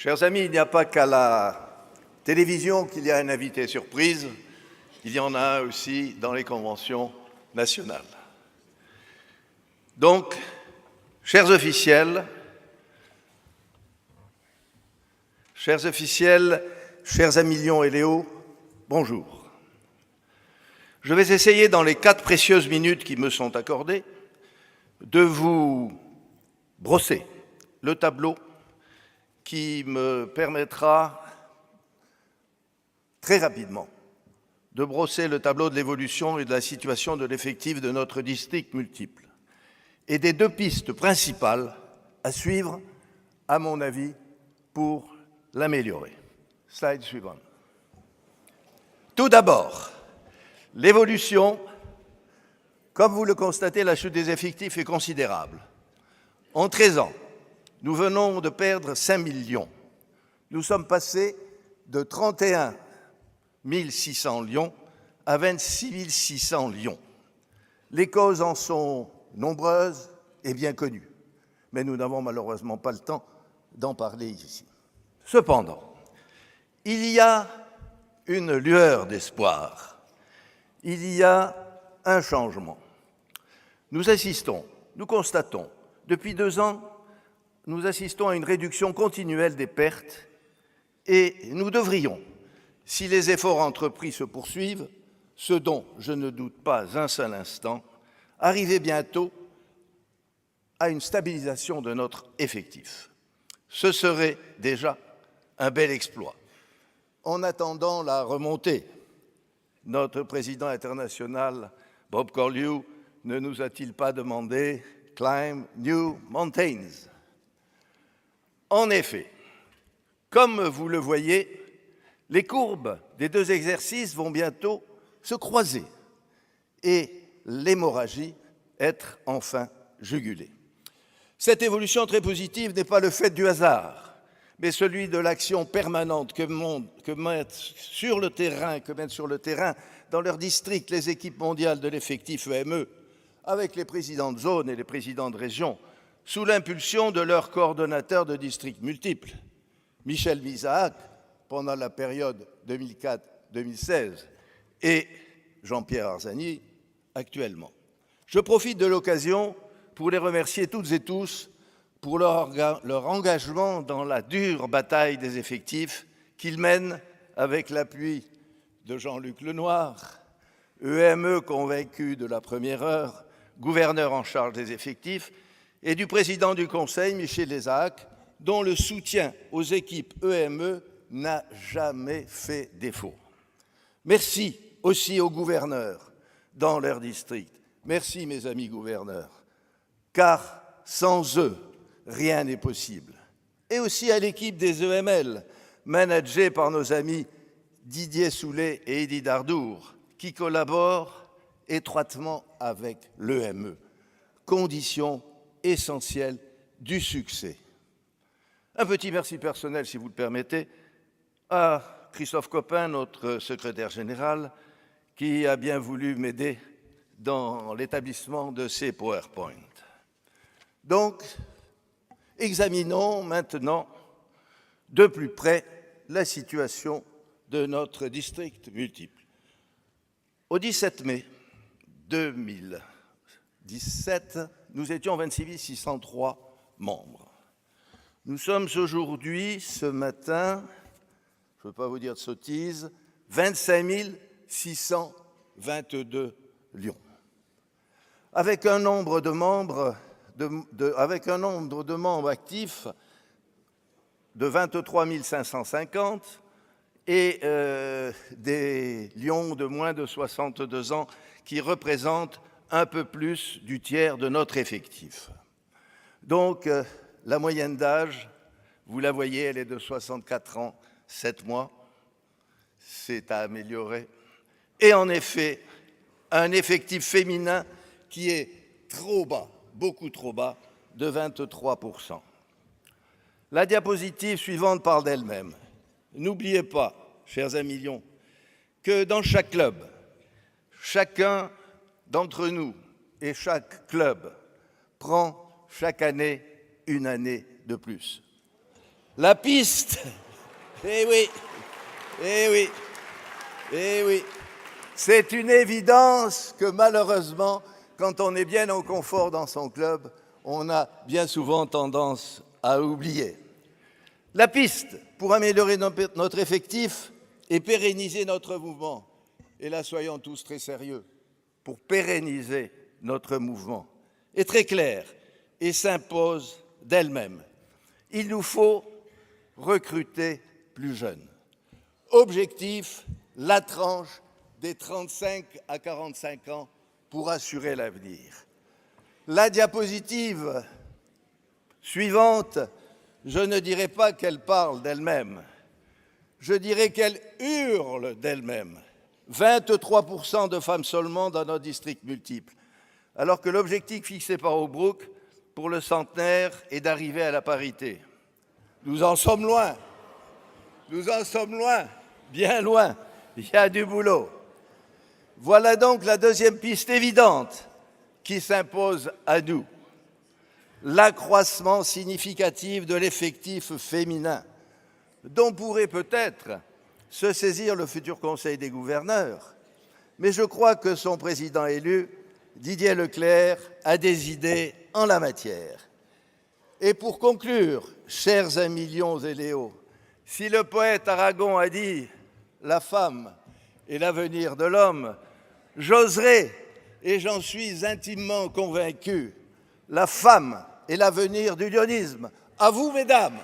Chers amis, il n'y a pas qu'à la télévision qu'il y a un invité surprise, il y en a un aussi dans les conventions nationales. Donc, chers officiels, chers amis Lyon et Léo, bonjour. Je vais essayer, dans les 4 précieuses minutes qui me sont accordées, de vous brosser le tableau qui me permettra très rapidement de brosser le tableau de l'évolution et de la situation de l'effectif de notre district multiple et des 2 pistes principales à suivre, à mon avis, pour l'améliorer. Slide suivante. Tout d'abord, l'évolution, comme vous le constatez, la chute des effectifs est considérable. En 13 ans, nous venons de perdre 5 millions. Nous sommes passés de 31 600 lions à 26 600 lions. Les causes en sont nombreuses et bien connues, mais nous n'avons malheureusement pas le temps d'en parler ici. Cependant, il y a une lueur d'espoir. Il y a un changement. Nous constatons, depuis 2 ans, nous assistons à une réduction continuelle des pertes et nous devrions, si les efforts entrepris se poursuivent, ce dont je ne doute pas un seul instant, arriver bientôt à une stabilisation de notre effectif. Ce serait déjà un bel exploit. En attendant la remontée, notre président international, Bob Corlew, ne nous a-t-il pas demandé « Climb new mountains ». En effet, comme vous le voyez, les courbes des 2 exercices vont bientôt se croiser et l'hémorragie être enfin jugulée. Cette évolution très positive n'est pas le fait du hasard, mais celui de l'action permanente que mettent sur le terrain dans leur district les équipes mondiales de l'effectif EME, avec les présidents de zone et les présidents de région, sous l'impulsion de leurs coordonnateurs de districts multiples, Michel Visaac, pendant la période 2004-2016, et Jean-Pierre Arzani, actuellement. Je profite de l'occasion pour les remercier toutes et tous pour leur engagement dans la dure bataille des effectifs qu'ils mènent avec l'appui de Jean-Luc Lenoir, EME convaincu de la première heure, gouverneur en charge des effectifs, et du président du Conseil, Michel Visaac, dont le soutien aux équipes EME n'a jamais fait défaut. Merci aussi aux gouverneurs dans leur district. Merci, mes amis gouverneurs, car sans eux, rien n'est possible. Et aussi à l'équipe des EML, managée par nos amis Didier Soulet et Eddy Dardour, qui collaborent étroitement avec l'EME, condition essentielle du succès. Un petit merci personnel, si vous le permettez, à Christophe Copin, notre secrétaire général, qui a bien voulu m'aider dans l'établissement de ces PowerPoint. Donc, examinons maintenant de plus près la situation de notre district multiple. Au 17 mai 2017, nous étions 26 603 membres. Nous sommes aujourd'hui, ce matin, je ne veux pas vous dire de sottises, 25 622 lions. Avec un nombre de membres, actifs de 23 550 et des lions de moins de 62 ans qui représentent un peu plus du tiers de notre effectif. Donc, la moyenne d'âge, vous la voyez, elle est de 64 ans, 7 mois. C'est à améliorer. Et en effet, un effectif féminin qui est trop bas, beaucoup trop bas, de 23%. La diapositive suivante parle d'elle-même. N'oubliez pas, chers amis Lyon, que dans chaque club, chacun d'entre nous et chaque club prend chaque année une année de plus. La piste, eh oui, eh oui, eh oui, c'est une évidence que malheureusement, quand on est bien en confort dans son club, on a bien souvent tendance à oublier. La piste pour améliorer notre effectif et pérenniser notre mouvement. Et là, soyons tous très sérieux, pour pérenniser notre mouvement, est très claire et s'impose d'elle-même. Il nous faut recruter plus jeunes. Objectif, la tranche des 35 à 45 ans pour assurer l'avenir. La diapositive suivante, je ne dirais pas qu'elle parle d'elle-même, je dirais qu'elle hurle d'elle-même. 23% de femmes seulement dans nos districts multiples, alors que l'objectif fixé par Holbrooke pour le centenaire est d'arriver à la parité. Nous en sommes loin, bien loin, il y a du boulot. Voilà donc la deuxième piste évidente qui s'impose à nous. L'accroissement significatif de l'effectif féminin, dont pourrait peut-être se saisir le futur Conseil des gouverneurs, mais je crois que son président élu, Didier Leclerc, a des idées en la matière. Et pour conclure, chers amis Lyons et Léo, si le poète Aragon a dit « La femme est l'avenir de l'homme », j'oserais, et j'en suis intimement convaincu, la femme est l'avenir du lyonisme. À vous, mesdames.